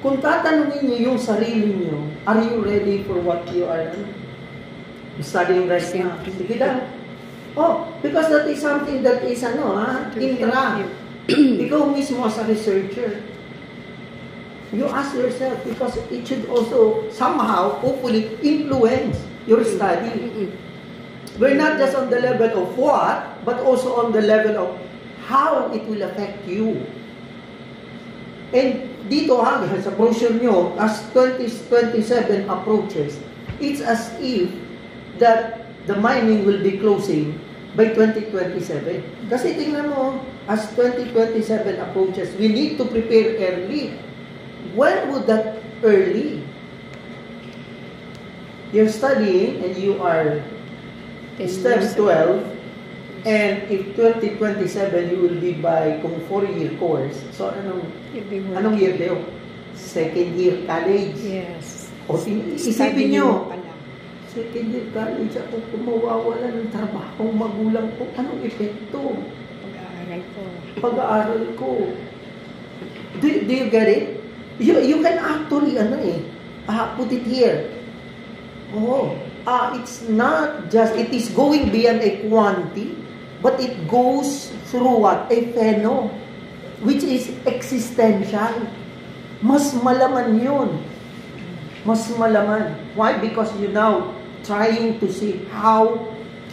Kung tatanungin niyo yung sarili niyo, are you ready for what you are studying right now? Sige lang. Oh, because that is something that is intra. Ikaw mismo as a researcher, you ask yourself because it should also somehow, hopefully, influence your study. We're not just on the level of what, but also on the level of how it will affect you. And dito sa brochure nyo, as 2027 approaches, it's as if that the mining will be closing by 2027. Kasi tingnan mo, as 2027 approaches, we need to prepare early. When would that early? You're studying and you are STEM 12, and if 2027 you will be by kung 4-year course, so anong year kayo? Second year college. Yes. O isipin nyo, second year college ako, kung mawawala ng trabaho magulang ko, anong epekto? Pag-aaral ko. Pag-aaral ko. Do you get it? You can actually, put it here. It's not just, it is going beyond a quantity, but it goes through what? A pheno, which is existential. Mas malaman yun. Mas malaman. Why? Because you now trying to see how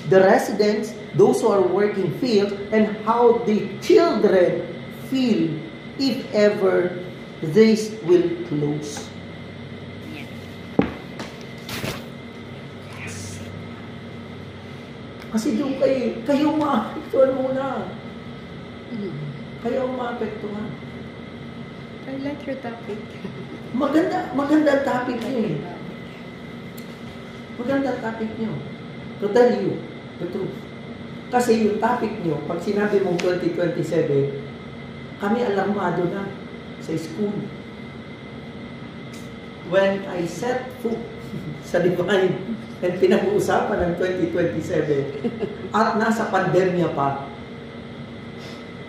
the residents, those who are working feel, and how the children feel if ever this will close. Kasi doon kayo maapektuhan muna. Kayo maapektuhan. I like your topic. Maganda ang topic niyo eh. Maganda ang topic niyo. To tell you the truth. Kasi yung topic niyo, pag sinabi mong 2027, kami alarmado na sa school. When I set foot sa Divine, and pinag-uusapan ng 2027 at nasa pandemya pa,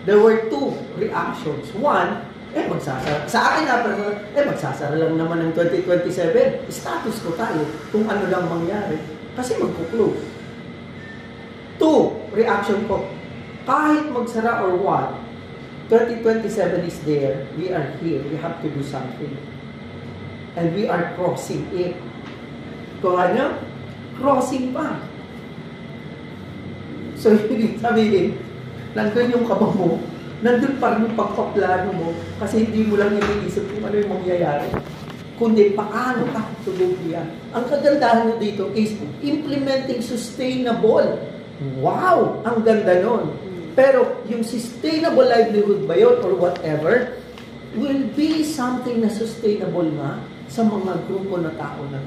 there were two reactions. One, magsasara. Sa akin na, magsasara lang naman ng 2027. Status ko tayo kung ano lang mangyari. Kasi magkuklose. Two, reaction ko, kahit magsara or what, 2027 is there. We are here. We have to do something. And we are crossing it. Kung ano? Crossing pa. So, ibig sabihin, nandun yung kaba mo, nandun pa rin yung pagpaplano mo, kasi hindi mo lang iniisip kung ano yung mangyayari. Kundi, paano ka tuluyan. Ang kagandahan nyo dito is implementing sustainable. Wow! Ang ganda nun. Pero, yung sustainable livelihood ba yun or whatever, will be something na sustainable nga sa mga grupo na tao na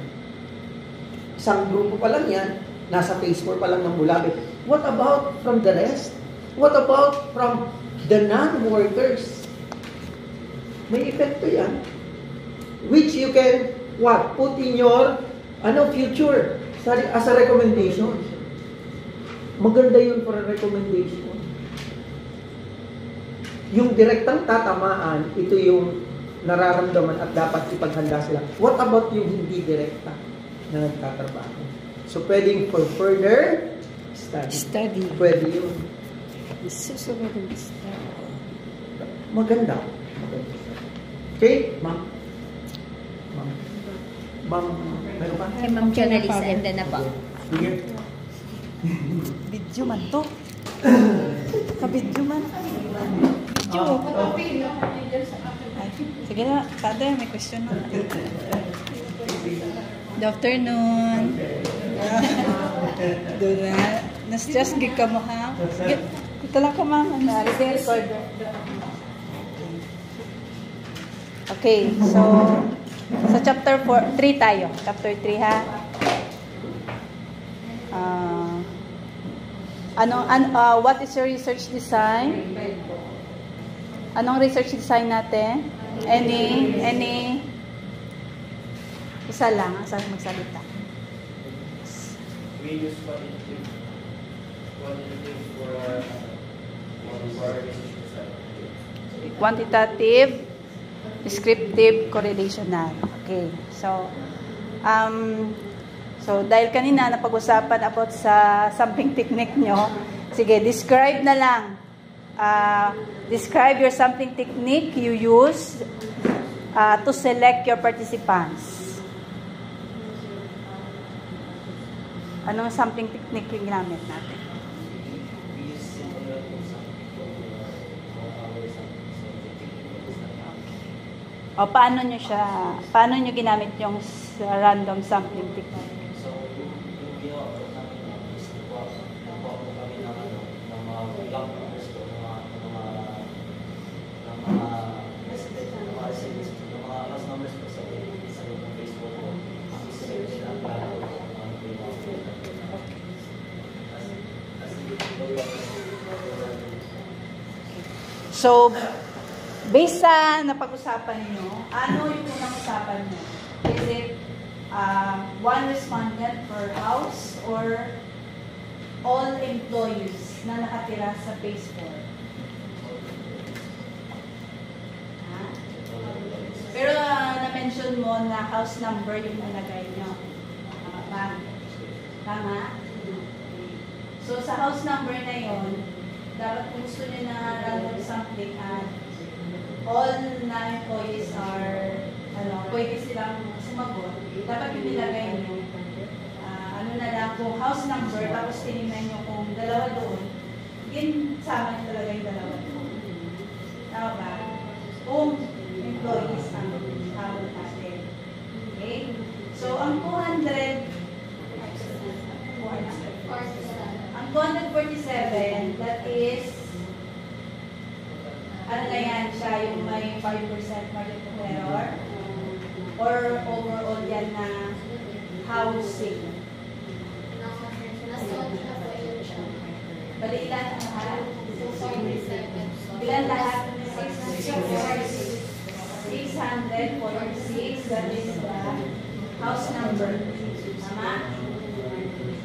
isang grupo pa lang yan, nasa phase 4 pa lang ng Bulabit. What about from the rest? What about from the non-workers? May epekto yan. Which you can, put in your, future, as a recommendation. Maganda yun for a recommendation. Yung direktang tatamaan, ito yung nararamdaman at dapat ipaghanda sila. What about yung hindi direkta na nagtatrabaho? So, pwedeng for further study. Pwede yun. Susunod ang study. Maganda. Okay, ma'am? Ma'am, meron pa? Kay Ma'am Jonalisa, and then na po. Sige. Video man to. Ka-video man. Video. Sige na, Father, may question na. Good afternoon. Na-stress gig ka mo, ha? Sige, ito lang ka, ma'am. Okay, so sa chapter 3 tayo. Chapter 3, ha? What is your research design? Anong research design natin? Any isa lang, saan magsalita? We use quantitative for research design. Quantitative Descriptive correlational. Okay. So dahil kanina napag-usapan about sa sampling technique nyo, sige, describe na lang. Describe your sampling technique you use to select your participants. Anong sampling technique yung ginamit natin? O paano nyo ginamit yung random sampling technique? So, yung ginawa ko namin is nakuha po kami ng mga block numbers ko, ng mga residents, ng mga house numbers ko sa loob ng Facebook ko. Iselect sila ang plano ko kung ano po yung mga So, based sa napag-usapan niyo, ano yung unang usapan niyo? Is it one respondent per house or all employees na nakatira sa phase 4? Pero na-mention mo na house number yung nalagay niyo. Tama? So, sa house number na yon, dapat kung gusto niyo na random sampling at all na employees are, pwede silang sumagot, dapat yung nilagay nyo, na lang, kung house number, tapos tinignan nyo kung dalawa doon, yun, sama nyo talaga yung dalawa doon. Tama ba? Kung employees ang tawag natin. Okay? So, ang 247, that is, ano na yan siya, yung may 5% margin of error, or overall yan na housing. Bali, ilan ang lahat? Ilan lahat? 646, that is the house number. Tama?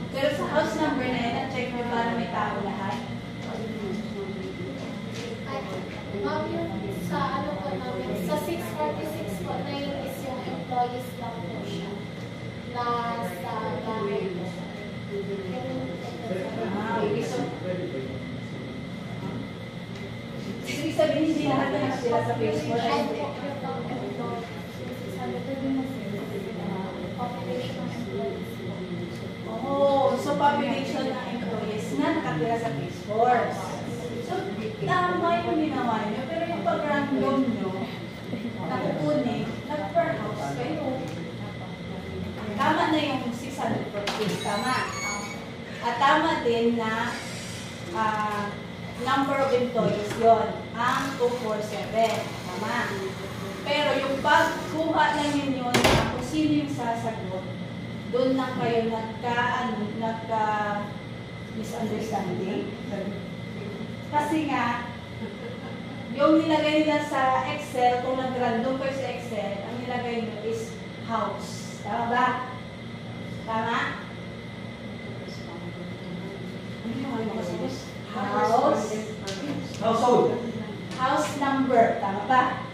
Pero sa house number na yan, check mo ba na may tao lahat? Sa 646 po, 9 is yung employees lang po siya. Plus, bahay po. Okay, so, ibig sabihin, hindi lahat na nakatira sa phase 4. So population ng employees na nakatira sa phase 4. So, tama yung ginawa nyo, pero yung pag-random nyo, nakukunin, nag-per house kayo. Tama na yung 646, tama. At tama din na number of employees yon, ang 247, tama. Pero yung pagkuha lang ninyo na kung sino yung sasagot, doon lang kayo nagka-misunderstanding. Kasi nga, yung nilagay nila sa Excel, kung nag-random kayo sa Excel, ang nilagay nyo is house. Tama ba? Tama? House. Household. House number. Tama ba?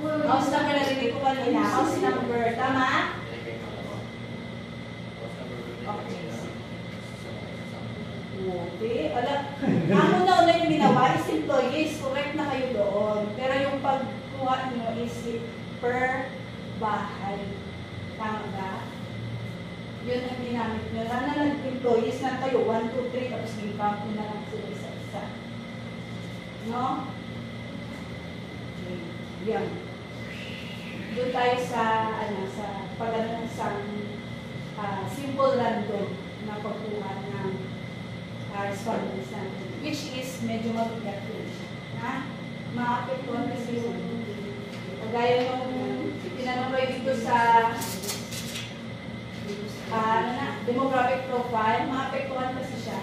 House number na rin ko kanina. House number. Tama? Okay. Okay. Ang una-una yung ginawa is employees. Correct na kayo doon. Pero yung pagkuha nyo is per bahay. Tama ba? Yun ang ginamit nyo. Sana nag-employees na kayo. 1, 2, 3. Tapos give-up nyo na lang sila isa-isa. No? Okay. Yan. Doon tayo sa pag-ano ng simple random na pagkuha ng respondents natin. Which is medyo mabigat yun. Ha? Ma-apektuhan kasi yung kagaya nung tinanong kayo dito sa demographic profile, ma-apektuhan kasi siya.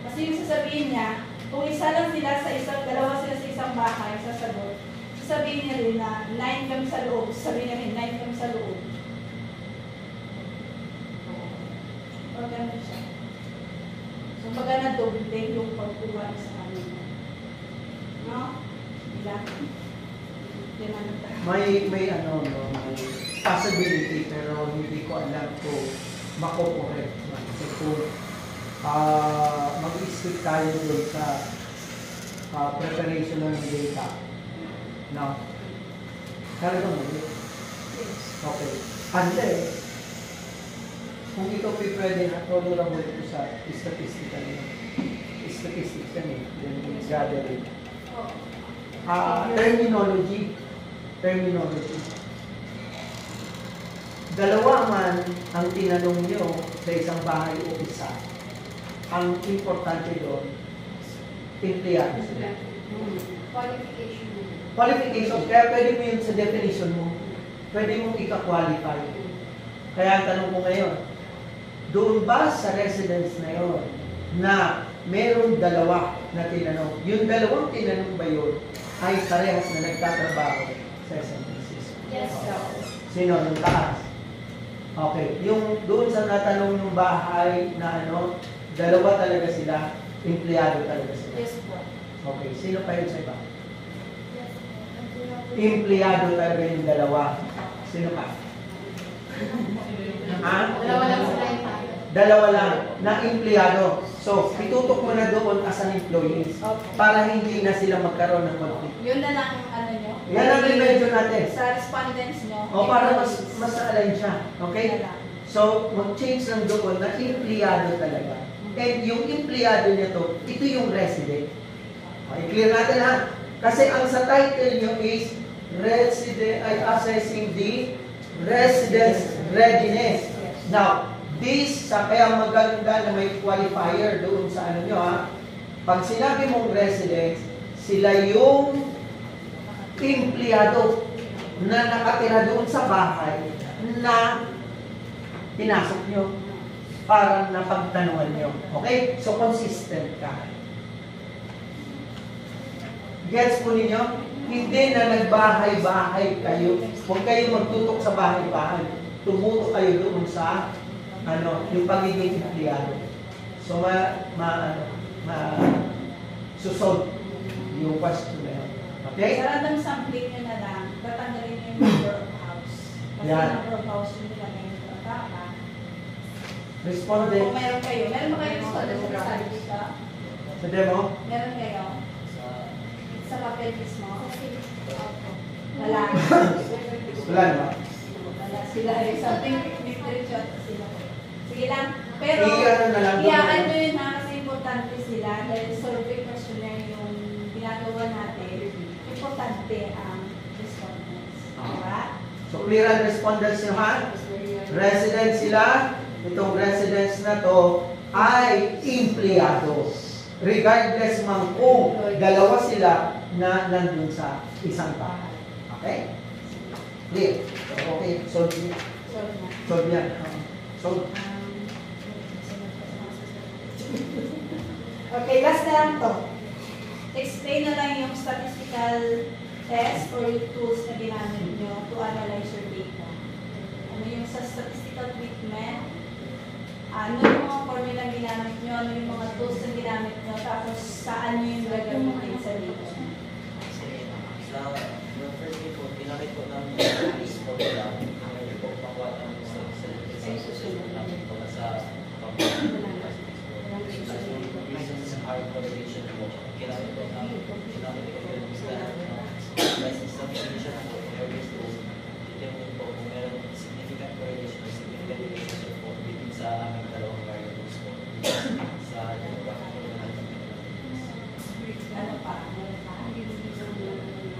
Kasi yung sasabihin niya, kung isa lang sila dalawa sila sa isang bahay, sasagot, sasabihin niya rin na 9 kami sa loob, sasabihin niya rin 9 kami sa loob. O ganun siya. So, pagka na-doble yung pagkuha sa kanila. No? Diba? may ano, no, may possibility pero hindi ko alam kung mako-correct. Kasi kung mag-stick tayo doon sa preparation ng data, no? Talagang mali. Okay. Unless, kung ito pwede na tolerable ito sa statistics yan eh, then it's gathering. Terminology. Dalawa man ang tinanong nyo sa isang bahay o isa. Ang importante doon, empleyado sila. Qualification. Kaya pwede mo yun sa definition mo. Pwede mong ika-qualify. Kaya ang tanong ko ngayon, doon ba sa residence na yun na merong dalawa na tinanong? Yung dalawang tinanong ba yun ay parehas na nagtatrabaho sa San Francisco? Yes, sir. Sino? Yung taas? Okay. Yung doon sa natanong ng bahay na ano, dalawa talaga sila, empleyado talaga sila. Yes, po. Okay. Sino pa yun sa iba? Yes, po. Empleyado talaga yung dalawa. Sino pa? Ha? Dalawa lang sila yung tayo. Dalawa lang na empleyado. So, itutok mo na doon as an employee para hindi na sila magkaroon ng conflict. Yun na lang ano nyo. Yan ang remedyo natin. Sa respondents nyo. O para mas align siya. Okay? Yan lang. So, mag-change lang doon na empleyado talaga. And yung empleyado niya to, ito yung resident. Okay, clear natin ha? Kasi ang sa title nyo is resident ay assessing the residence readiness. Now, this, sa kaya maganda na may qualifier doon sa ano nyo ha. Pag sinabi mong residence, sila yung empleyado na nakatira doon sa bahay na pinasok nyo para napagtanungan nyo. Okay? So, consistent ka. Gets po ninyo? Hindi na nagbahay-bahay kayo. Huwag kayo magtutok sa bahay-bahay. Tumutok kayo doon sa yung pagiging empleyado. So, susolve yung question na yun. Okay? Sa random sampling nyo na lang, tatanggalin nyo yung number of house. Kasi Yan. number of house yung nilagay nyo sa tama. Respondent. Kung meron kayo respondent sa sabi dito? Sa demo? Meron kayo? Sa Sa papel mismo? Wala. Wala naman. Wala sila. Something literature sila. Sige lang. Pero, I-ano na lang doon. iyaan nyo yun ha, kasi importante sila. Dahil survey questionnaire yung ginagawa natin. Importante ang respondents. Diba? So, clear ang respondents nyo ha? Residents sila. Itong residents na to ay empleyado. Regardless man kung dalawa sila na nandun sa isang bahay. Okay? Clear? Okay, solve yan. Solve yan. Solve. Okay, last na lang to. Explain na lang yung statistical test or yung tools na ginamit nyo to analyze your data. Ano yung sa statistical treatment, ano yung mga formula ginamit nyo, ano yung mga tools na ginamit nyo, tapos saan nyo yung gagamitin sa data. sa yung first day po, ginamit ko ng police formula. Hindi po pangwat ang sa susunod namin po sa reasons sa high correlation po. Ginamit ko yung license substitution po. Areas po, determine po kung meron significant correlation or significant relationship po between sa aming dalawang variables po. Sa demographic po natin. Ano pa?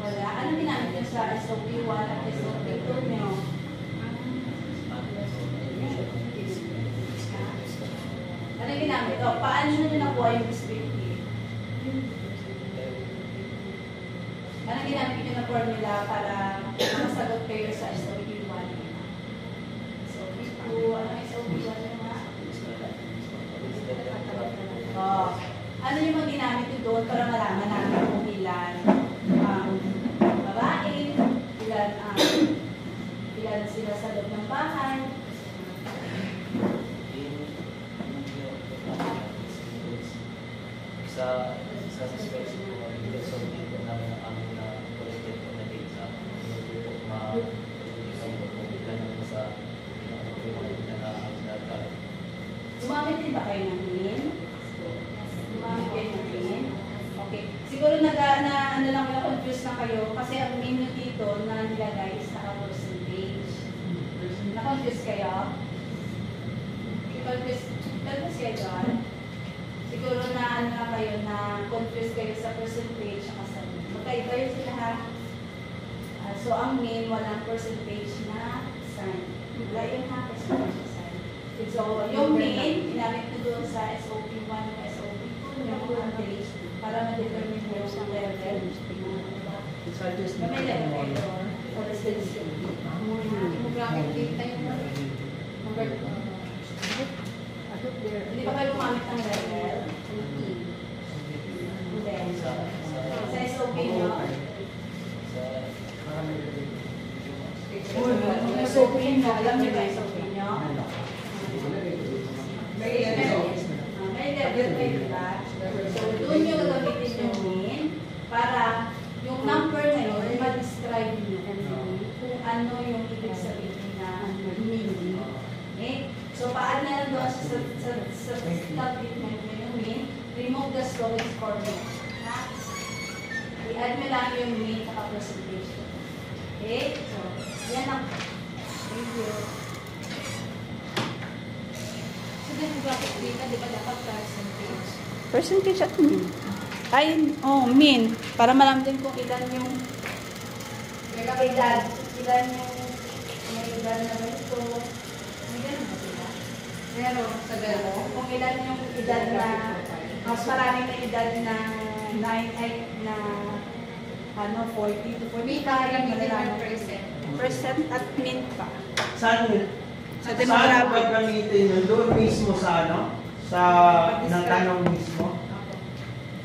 Wala. Ano ginamit nyo sa SOP 1 at SOP 2 nyo? Ano ginamit? O, paano nyo nakuha yung descriptive? Ano ginamit nyo na formula para makasagot kayo sa SOP 1? SOP 2, ano SOP 1 nyo nga? Oh. Ano yung mga ginamit nyo doon para malaman namin kung ilan babae, ilan sila sa loob ng bahay. Sa spreadsheet po, so dito namin ang aming na collected po na data. kayo, kasi ang menu dito na nilagay is naka-percentage. Na-confuse kayo? Confuse kayo doon? Siguro na ano na kayo, na confuse kayo sa percentage at sa mean. Magkaiba yun sila ha. So ang mean, walang percentage na sign. Wala yun ha, percentage na sign. So yung mean, ginamit ko doon sa SOP1 o SOP2, yung average, para ma-determine mo yung level. May level kayo. For instance, demographic data yung number 2. Hindi pa kayo gumamit ng level? Hindi. Sa SOP nyo? SOP nyo, alam nyo ba SOP nyo? May level kayo ba? So, doon nyo gagamitin yung mean para yung number na yun, ma-describe nyo kung ano yung ibig sabihin na mean. Okay? So, paad na lang doon sa statement nyo yung mean, remove the slowest formula. I-add nyo lang yung mean sa percentage. Okay? So, yan lang. Thank you. So, demographic data, di ba dapat percentage? Percentage at mean. Ay, mean. Para malaman din kung ilan yung edad. Ilan yung may edad na ganito. May ganun ba sila? Meron sa gano'n. Kung ilan yung edad na, mas maraming na edad na 40 to 45. Percent at mean pa. Saan gagamitin yun? Doon mismo sa ano? Sa tanong mismo?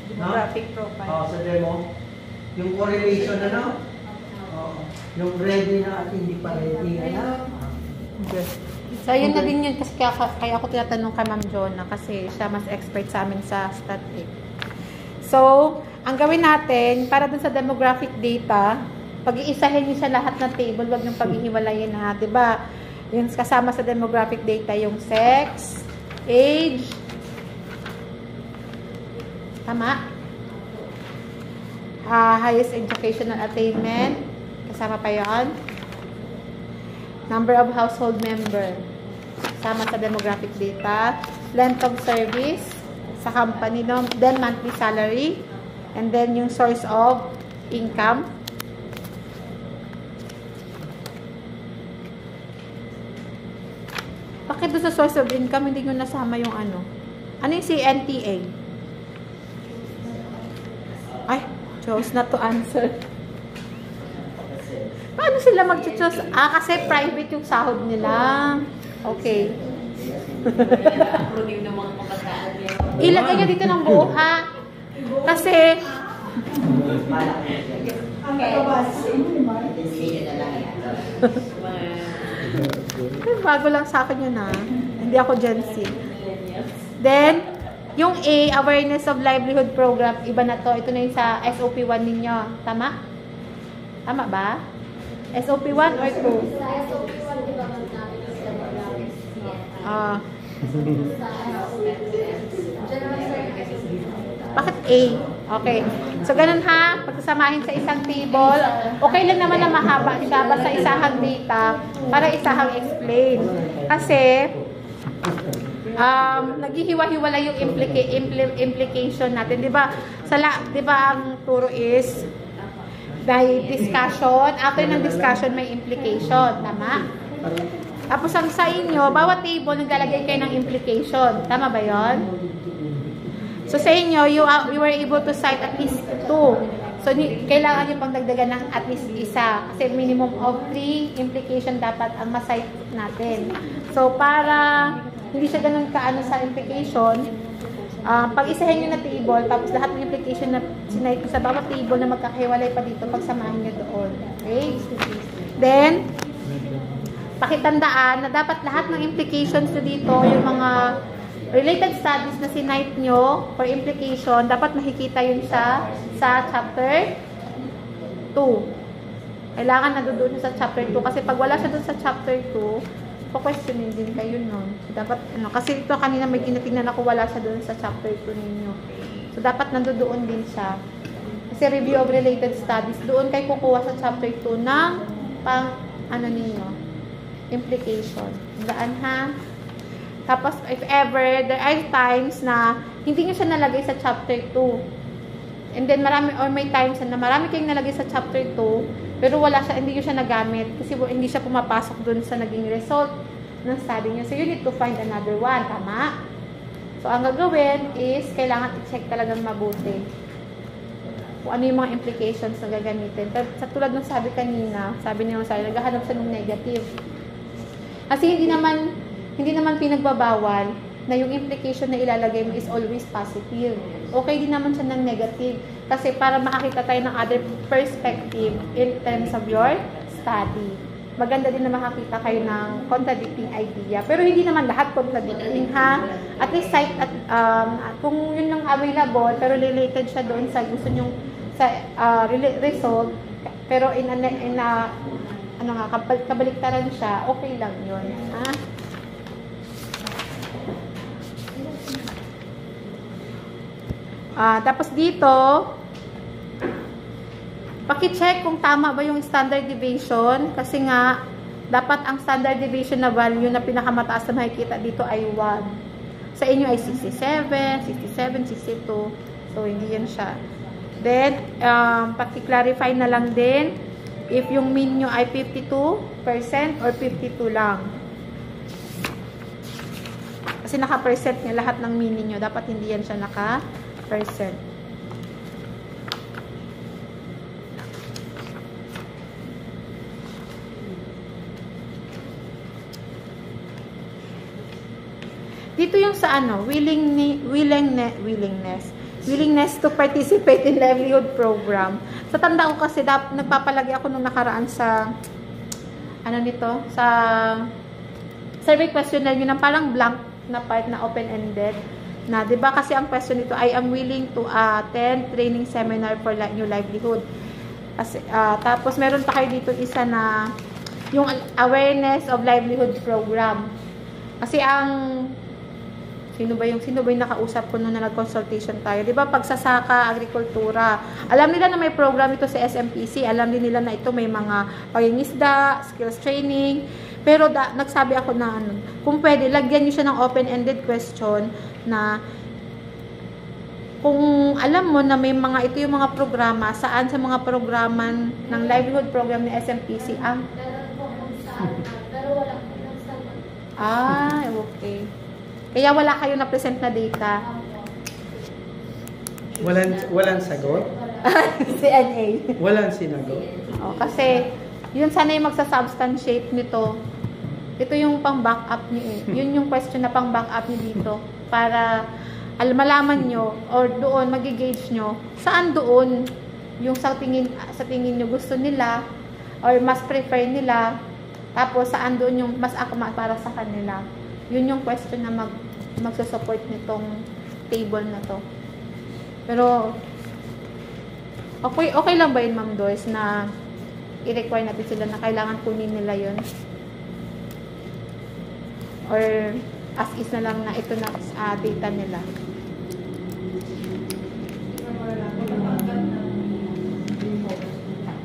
Demographic profile. Sa demo. Yung correlation ano? Yung ready na at hindi pa ready. So, yun na din yun kasi kaya ako tinatanong kay Ma'am Jonah kasi siya mas expert sa amin sa static. So, ang gawin natin, para dun sa demographic data, pag-iisahin niyo siya lahat ng table, wag yung pag-ihiwalayin ha. Diba? Yung kasama sa demographic data, yung sex, age, tama? Highest educational attainment, kasama pa yun. Number of household member, kasama sa demographic data. Length of service sa company, no? Then monthly salary, and then yung source of income. Bakit doon sa source of income hindi nyo nasama yung ano? Ano yung CNTA? Ay, chose not to answer. Paano sila mag-choose? Kasi private yung sahod nila. Okay. Ilagay nyo dito ng buo, ha? Kasi bago lang sa akin yun, ha? Hindi ako Gen Z. Then, yung A, Awareness of Livelihood Program, iba na to. Ito na yung sa SOP1 ninyo. Tama? Tama ba? SOP1 or 2? Sa SOP1, di ba magkakit yung demographics? Bakit A? Okay. So, ganun ha. Pagkasamahin sa isang table, okay lang naman na mahaba siya. Basta isahang data para isahang explain. Kasi, naghihiwa-hiwala yung implication natin. Diba? Diba ang turo is may discussion. After ng discussion, may implication. Tama? Tapos ang sa inyo, bawat table, naglalagay kayo ng implication. Tama ba yon? So sa inyo, you were able to cite at least 2. So kailangan nyo pang dagdagan ng at least isa. Kasi minimum of 3 implication dapat ang ma-cite natin. So para hindi siya ganun kaano sa implication, pag-isahin nyo na table, tapos lahat ng implication na sinite ko sa bawat table na magkakahiwalay pa dito, pagsamahin nyo doon. Okay? Then, pakitandaan na dapat lahat ng implications na dito, yung mga related studies na sinite nyo for implication, dapat makikita yun sa chapter 2. Kailangan nandoon sa chapter 2 kasi pag wala siya doon sa chapter 2, pa-questionin din kayo nun. So, dapat, kasi ito kanina may tinatingnan ako, wala siya doon sa chapter 2 ninyo. So, dapat nandoon din siya. Kasi review of related studies, doon kayo kukuha sa chapter 2 ng ninyo, implication. Daan ha? Tapos, if ever, there are times na hindi nyo siya nalagay sa chapter 2. And then, may times na marami kayong nalagay sa chapter 2, pero hindi nyo siya nagamit kasi hindi siya pumapasok dun sa naging result ng study nyo. So, you need to find another one. Tama? So, ang gagawin is, kailangan i-check talagang mabuti kung ano yung mga implications na gagamitin. Sa tulad ng sabi kanina, sabi niyo sa naghahanap siya ng negative. Kasi hindi naman pinagbabawal na yung implication na ilalagay mo is always positive. Okay din naman siya ng negative. Kasi para makakita tayo ng other perspective in terms of your study. Maganda din na makakita kayo ng contradicting idea. Pero hindi naman lahat contradicting, ha? At least, kung yun lang available, pero related siya doon sa gusto nyong result, pero kabaliktaran siya, okay lang yun, ha? Tapos dito, paki-check kung tama ba yung standard deviation kasi nga dapat ang standard deviation na value na pinakamataas na makikita dito ay 1. Sa inyo ay 67, 62. So hindi yan siya. Then paki-clarify na lang din if yung mean nyo ay 52% or 52 lang. Kasi naka-percent niya lahat ng mean niyo, dapat hindi yan siya naka-percent. Dito yung sa willingness to participate in livelihood program. Sa tanda ko kasi nagpapalagi ako nung nakaraan sa sa survey questionnaire yun, parang blank na part na open-ended na, 'di ba? Kasi ang question nito, I am willing to attend training seminar for new livelihood. Kasi tapos meron pa kayo dito isa na yung awareness of livelihood program. Kasi sino ba yung nakausap ko nung na nag-consultation tayo? 'Di ba pagsasaka, agrikultura. Alam nila na may program ito sa SMPC. Alam din nila na ito may mga pangingisda, skills training. Pero nagsabi ako na kung pwede, lagyan niyo siya ng open-ended question na kung alam mo na may ito yung mga programa, saan sa mga programa ng livelihood program ni SMPC ang pero wala ko ng sagot. Okay. Kaya wala kayo na-present na data. Walang sagot? CNA. Walang sinagot? Kasi, yun sana yung magsa-substantiate nito. Ito yung pang-backup niyo eh. Yun yung question na pang-backup niyo dito. Para malaman nyo, or doon, mag-gauge nyo, saan doon yung sa tingin nyo gusto nila, or mas prefer nila, tapos saan doon yung mas akma para sa kanila. Yun yung question na magsusupport nitong table na to. Pero, okay lang ba yun, Ma'am Doris, na i-require natin sila na kailangan kunin nila yun? Or, as is na lang na ito na data nila?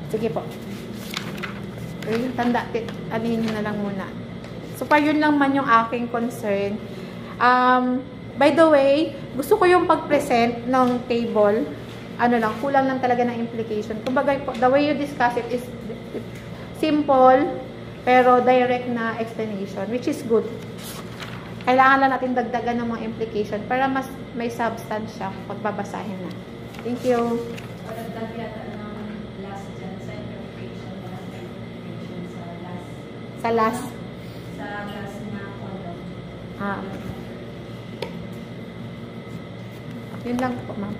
Sige po. Tanda, anihin nyo na lang muna. So, yun lang man yung aking concern. By the way, gusto ko yung pag-present ng table. Kulang lang talaga ng implication. Kumbaga, the way you discuss it is simple, pero direct na explanation, which is good. Kailangan lang natin dagdagan ng mga implication para mas may substance siya pagbabasahin na. Thank you. Sa last na column. Yun lang po, ma'am.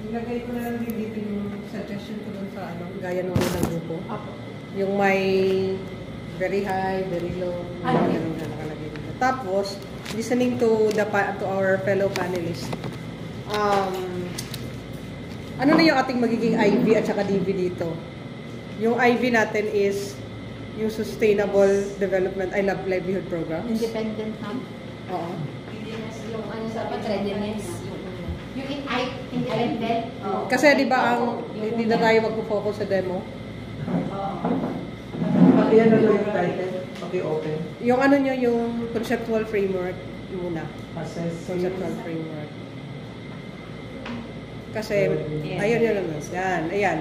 Ilagay ko na lang din dito yung suggestion ko dun sa gaya ng unang grupo. Yung may very high, very low, ganun na nakalagay dito. Tapos, listening to our fellow panelists, ano na yung ating magiging IV at saka DV dito? Yung IV natin is yung Sustainable Development, Livelihood Program. Independent, ma'am? Oo. Yung sa readiness. Yung independent. Kasi di ba hindi na tayo magpo-focus sa demo? Pag-iyan na lang yung title. Pag-i-open. Yung ano nyo, yung conceptual framework muna. Assess. Conceptual framework. Kasi, ayun yun naman. Yan, ayan.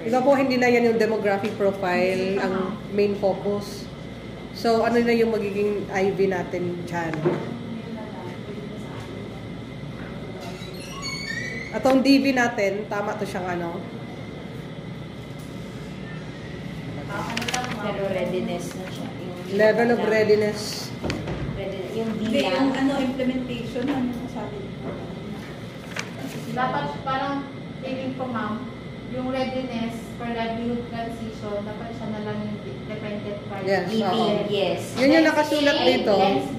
Ito po, hindi na yan yung demographic profile, ang main focus. So, ano na yung magiging IV natin dyan? At ang DV natin, tama to siyang ano? Pero readiness na siya. Level of readiness. Yung Hindi, bilang. yung implementation, ano sabi? Dapat parang feeling ko, ma'am, yung readiness for livelihood transition, dapat siya na lang yung dependent variable. Yes, oo. Yes. Yun yung nakasulat dito.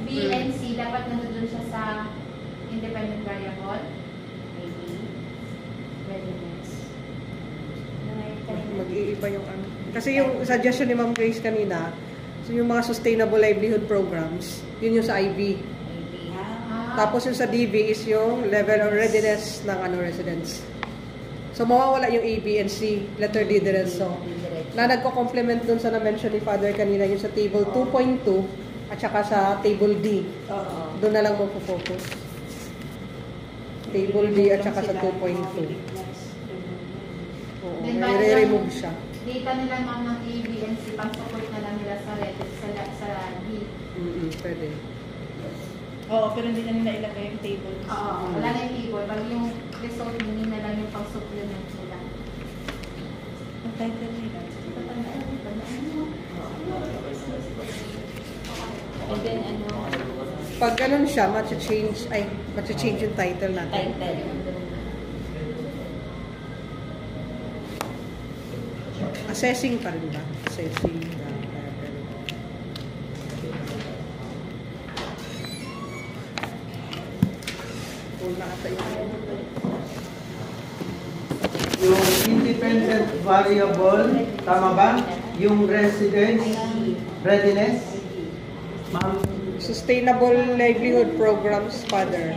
B and C, dapat nandun siya sa independent variable. Readiness. Mag-iiba yung ano. Kasi yung suggestion ni Ma'am Grace kanina, so yung mga sustainable livelihood programs, yun yung sa IB. Tapos yung sa DV is yung level of readiness ng residents. So mawawala yung A, B, and C, letter D diretso. Na nagko-complement dun sa na-mention ni Father kanina, yung sa table 2.2 at saka sa table D. Doon na lang mo-focus. Table D at saka sa 2.2. Oo, i-remove siya. Data nila, ma'am, ng A, B, and C, pang-support na lang nila sa D. Pwede. Oo, pero hindi na nila ilagay yung table. Oo, wala na yung table. Pag yung result, hindi na lang yung pang-supplement nila. Ang title nila. And then ano, Pag ganun siya, matcha-change yung title natin. title. Assessing pa rin ba? Assessing. Wala ata yun. Yung independent variable, tama ba? Yung residence, readiness. Ma'am, Sustainable livelihood programs, Father.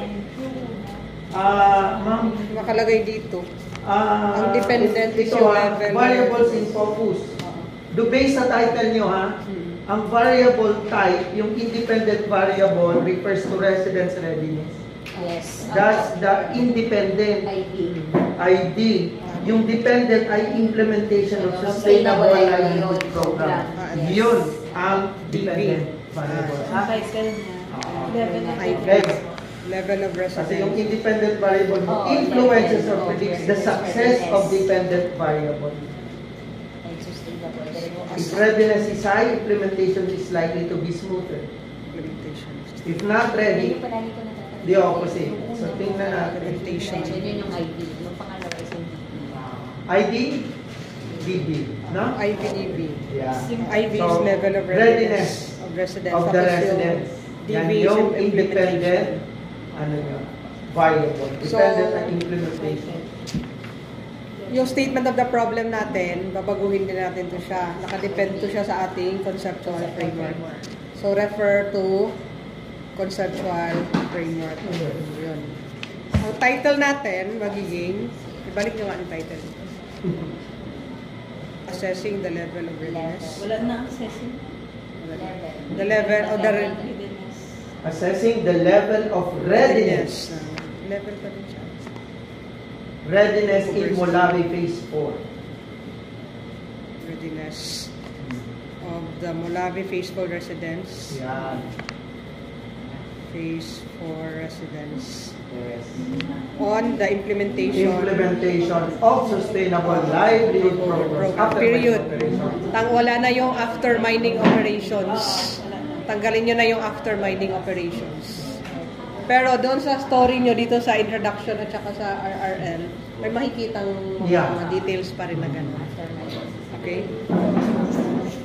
ma'am, Nakalagay dito. Ang dependent is ito, yung level. variables in focus. Based sa title nyo, ang variable type, yung independent variable refers to residence readiness. Yes. That's the independent ID. ID. Yung dependent ay implementation of sustainable livelihood program. Yes. Yun ang dependent variable. Title niya. Level of Next. Level of Kasi yung residence. independent variable mo influences or predicts the success of dependent variable. And sustainable. If readiness is high, implementation is likely to be smoother. Implementation. If not ready, Yung palagi ko natatanong. the opposite. So tingnan natin. Implementation. Yun yung ID. Yung pangalawa is yung ID, DB. No? IVDB. Yeah. IV is So, level of readiness of residence. of the Tapos yung residents. Yan DB is yung yung independent implementation. variable. So, Dependent on implementation. Yung statement of the problem natin, babaguhin din natin to siya. Nakadepend to siya sa ating conceptual framework. So, refer to conceptual framework. Yun. Ang title natin, magiging, ibalik nyo nga ang title. Assessing the level of readiness. Wala na accessing. level. The level of the Readiness. Assessing the level of readiness. Level pa rin siya. Readiness in Molawi Phase 4. Readiness of the Molawi Phase 4 residents. Yan. Phase 4 residents. Yes. On the implementation. Implementation of sustainable livelihood programs. After Period. mining operation. Wala na yung after mining operations. Tanggalin nyo na yung after mining operations. Pero doon sa story nyo dito sa introduction at saka sa RRL, may makikitang mga details pa rin na gano'n. Okay?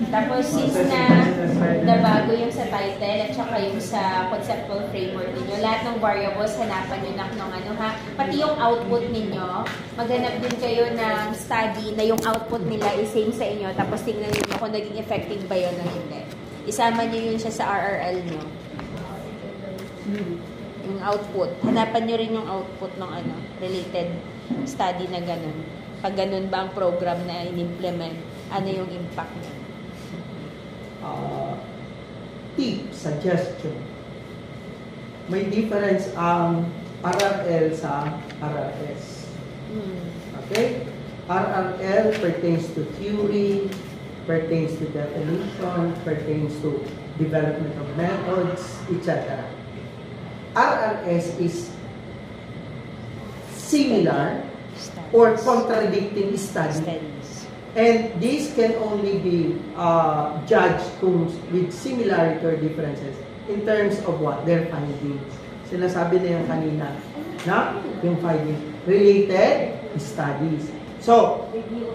Tapos since na nabago yung sa title at saka yung sa conceptual framework ninyo, lahat ng variables hanapan nyo ng ano ha, pati yung output ninyo, maghanap din kayo ng study na yung output nila is same sa inyo, tapos tingnan niyo kung naging effective ba yun o hindi. Isama nyo yun siya sa RRL nyo. yung output. Hanapan nyo rin yung output ng related study na ganun. Pag ganun ba ang program na in-implement, ano yung impact niya? Tip, suggestion. May difference ang RRL sa RRS. Okay? RRL pertains to theory, pertains to definition, pertains to development of methods, etc. RRS is similar or contradicting studies. And this can only be judged with similarity or differences in terms of what? Their findings. Sinasabi na yung kanina na yung findings. Related studies. So,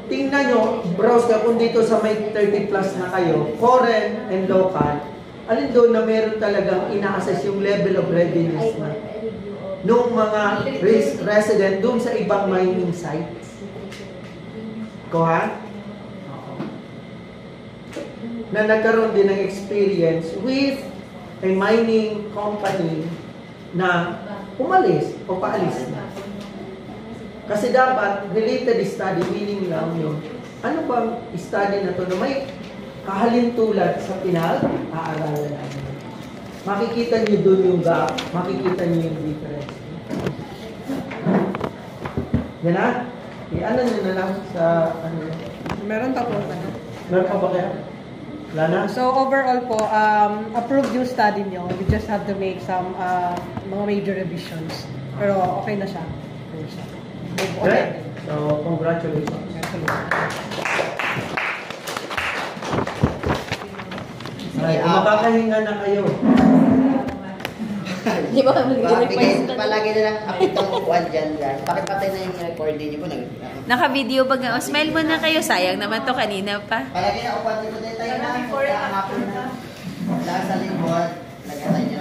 tingnan nyo, browse ka kung dito sa may 30 plus na kayo, foreign and local, alin doon na meron talagang ina-assess yung level of readiness na nung mga resident doon sa ibang mining sites. Kuha? Na nagkaroon din ng experience with a mining company na umalis o paalis na. Kasi dapat related study, meaning lang yun. Ano bang study na to na may kahalintulad sa pinag-aaralan namin? Makikita nyo doon yung gap, makikita nyo yung difference. Yan na? I-ano nyo na lang sa ano. Meron tapos Meron pa ba kaya? Wala na? So overall po, approved yung study nyo. We just have to make some mga major revisions. Pero okay na siya. Great. So, congratulations. Ay, makakahinga na kayo. Di ba kami Bigay palagi na lang ako itong upuan dyan. Pakipatay na yung recording niyo po. Naka-video ba nga? Smile mo na kayo. Sayang naman to kanina pa. Palagi na upuan dito tayo na. Hapon na. Lakas sa lingkod. Lagyan tayo